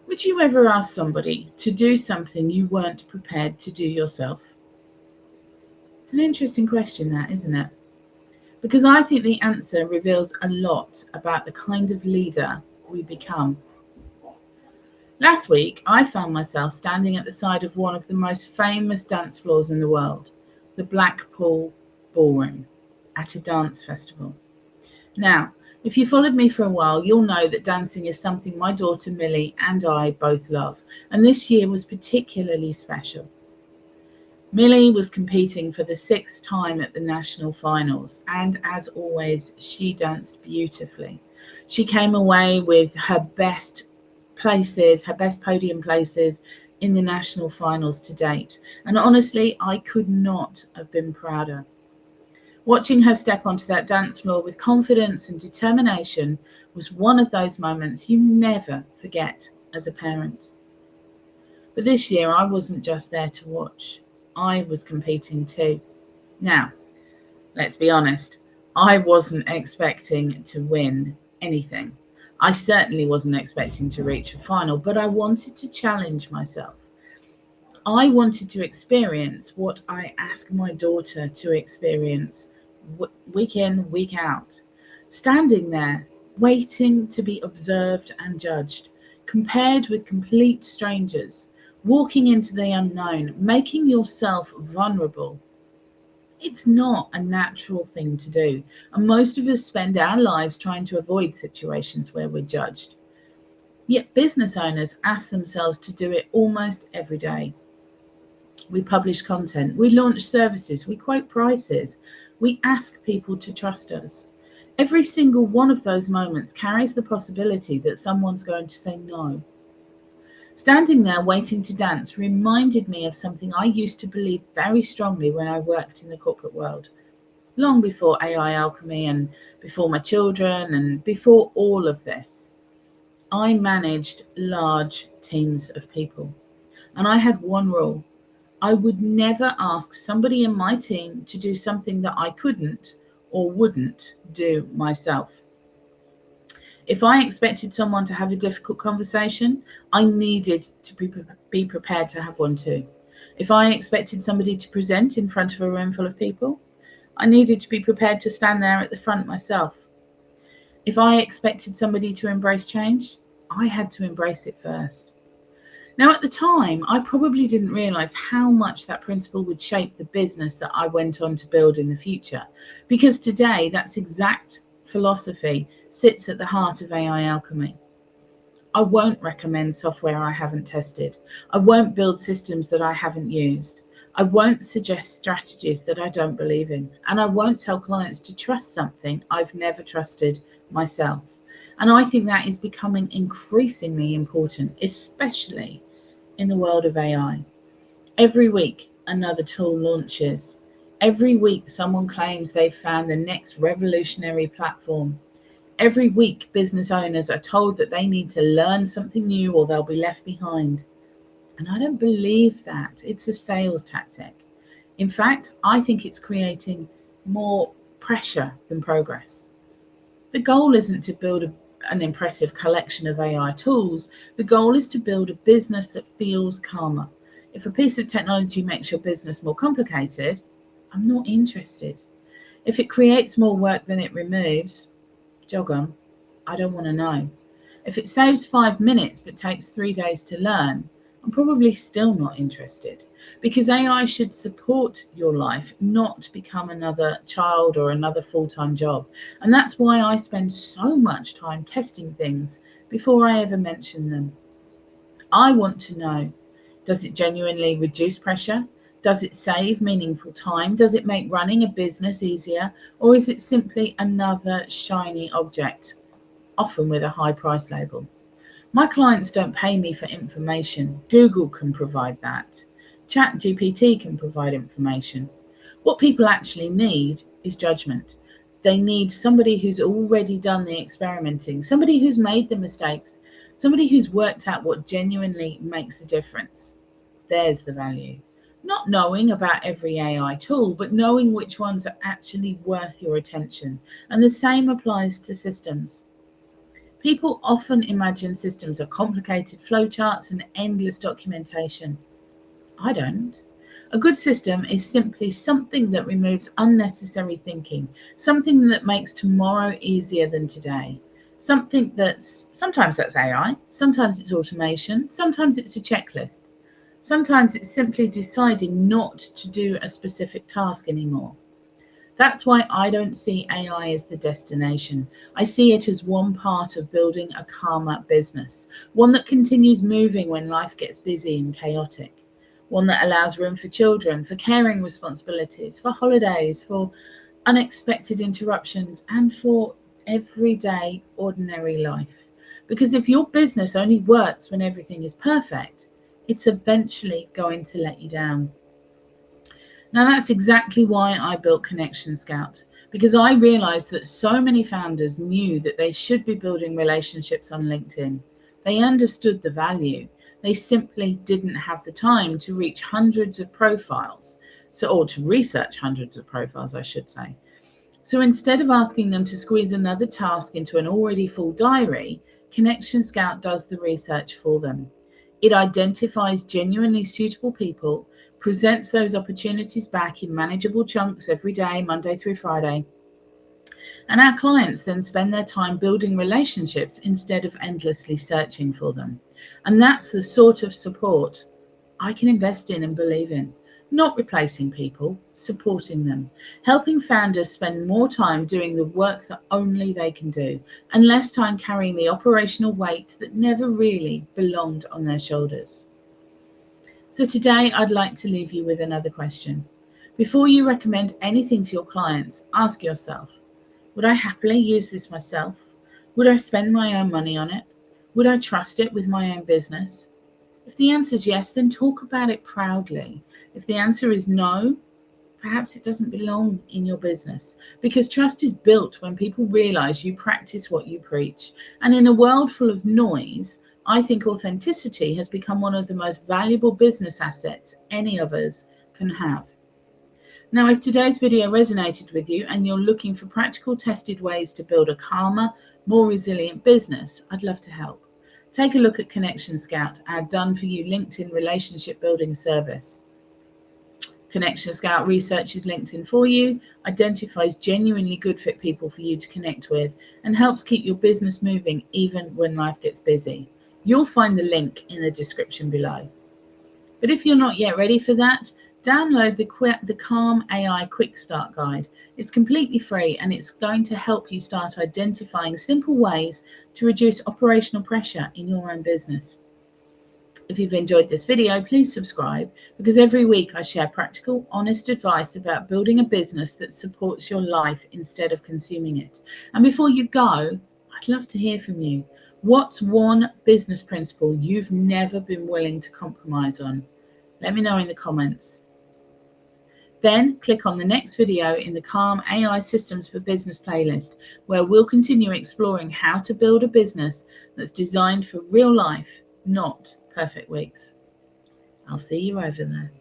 Would you ever ask somebody to do something you weren't prepared to do yourself? It's an interesting question, that, isn't it? Because I think the answer reveals a lot about the kind of leader we become. Last week, I found myself standing at the side of one of the most famous dance floors in the world, the Blackpool Ballroom, at a dance festival. Now, if you followed me for a while, you'll know that dancing is something my daughter Millie and I both love, and this year was particularly special. Millie was competing for the sixth time at the national finals, and as always, she danced beautifully. She came away with her best podium places in the national finals to date, and honestly, I could not have been prouder. Watching her step onto that dance floor with confidence and determination was one of those moments you never forget as a parent. But this year, I wasn't just there to watch, I was competing too. Now, let's be honest, I wasn't expecting to win anything. I certainly wasn't expecting to reach a final, but I wanted to challenge myself. I wanted to experience what I ask my daughter to experience week in, week out. Standing there, waiting to be observed and judged, compared with complete strangers, walking into the unknown, making yourself vulnerable. It's not a natural thing to do, and most of us spend our lives trying to avoid situations where we're judged. Yet business owners ask themselves to do it almost every day. We publish content, we launch services, we quote prices, we ask people to trust us. Every single one of those moments carries the possibility that someone's going to say no. Standing there waiting to dance reminded me of something I used to believe very strongly when I worked in the corporate world, long before AI Alchemy and before my children and before all of this. I managed large teams of people, and I had one rule. I would never ask somebody in my team to do something that I couldn't or wouldn't do myself. If I expected someone to have a difficult conversation, I needed to be prepared to have one too. If I expected somebody to present in front of a room full of people, I needed to be prepared to stand there at the front myself. If I expected somebody to embrace change, I had to embrace it first. Now, at the time, I probably didn't realize how much that principle would shape the business that I went on to build in the future, because today that exact philosophy sits at the heart of AI Alchemy. I won't recommend software I haven't tested. I won't build systems that I haven't used. I won't suggest strategies that I don't believe in. And I won't tell clients to trust something I've never trusted myself. And I think that is becoming increasingly important, especially in the world of AI. Every week, another tool launches. Every week, someone claims they've found the next revolutionary platform. Every week, business owners are told that they need to learn something new or they'll be left behind. And I don't believe that. It's a sales tactic. In fact, I think it's creating more pressure than progress. The goal isn't to build an impressive collection of AI tools. The goal is to build a business that feels calmer. If a piece of technology makes your business more complicated, I'm not interested. If it creates more work than it removes, jog on, I don't want to know. If it saves 5 minutes but takes 3 days to learn, I'm probably still not interested. Because AI should support your life, not become another child or another full-time job. And that's why I spend so much time testing things before I ever mention them. I want to know, does it genuinely reduce pressure? Does it save meaningful time? Does it make running a business easier? Or is it simply another shiny object, often with a high price label? My clients don't pay me for information. Google can provide that. ChatGPT can provide information. What people actually need is judgment. They need somebody who's already done the experimenting, somebody who's made the mistakes, somebody who's worked out what genuinely makes a difference. There's the value. Not knowing about every AI tool, but knowing which ones are actually worth your attention. And the same applies to systems. People often imagine systems are complicated flowcharts and endless documentation. I don't. A good system is simply something that removes unnecessary thinking, something that makes tomorrow easier than today. Something sometimes that's AI, sometimes it's automation, sometimes it's a checklist. Sometimes it's simply deciding not to do a specific task anymore. That's why I don't see AI as the destination. I see it as one part of building a calmer business, one that continues moving when life gets busy and chaotic, one that allows room for children, for caring responsibilities, for holidays, for unexpected interruptions, and for everyday, ordinary life. Because if your business only works when everything is perfect, it's eventually going to let you down. Now, that's exactly why I built Connection Scout, because I realized that so many founders knew that they should be building relationships on LinkedIn. They understood the value. They simply didn't have the time to reach hundreds of profiles, or to research hundreds of profiles, I should say. So instead of asking them to squeeze another task into an already full diary, Connection Scout does the research for them. It identifies genuinely suitable people, presents those opportunities back in manageable chunks every day, Monday through Friday. And our clients then spend their time building relationships instead of endlessly searching for them. And that's the sort of support I can invest in and believe in. Not replacing people, supporting them, helping founders spend more time doing the work that only they can do, and less time carrying the operational weight that never really belonged on their shoulders. So today I'd like to leave you with another question. Before you recommend anything to your clients, ask yourself, would I happily use this myself? Would I spend my own money on it? Would I trust it with my own business? If the answer is yes, then talk about it proudly. If the answer is no, perhaps it doesn't belong in your business, because trust is built when people realize you practice what you preach. And in a world full of noise, I think authenticity has become one of the most valuable business assets any of us can have. Now, if today's video resonated with you and you're looking for practical, tested ways to build a calmer, more resilient business, I'd love to help. Take a look at Connection Scout, our done-for-you LinkedIn relationship building service. Connection Scout researches LinkedIn for you, identifies genuinely good fit people for you to connect with, and helps keep your business moving even when life gets busy. You'll find the link in the description below. But if you're not yet ready for that, download the Calm AI Quick Start Guide. It's completely free and it's going to help you start identifying simple ways to reduce operational pressure in your own business. If you've enjoyed this video, please subscribe, because every week I share practical, honest advice about building a business that supports your life instead of consuming it. And before you go, I'd love to hear from you. What's one business principle you've never been willing to compromise on? Let me know in the comments. Then click on the next video in the Calm AI Systems for Business playlist, where we'll continue exploring how to build a business that's designed for real life, not perfect weeks. I'll see you over there.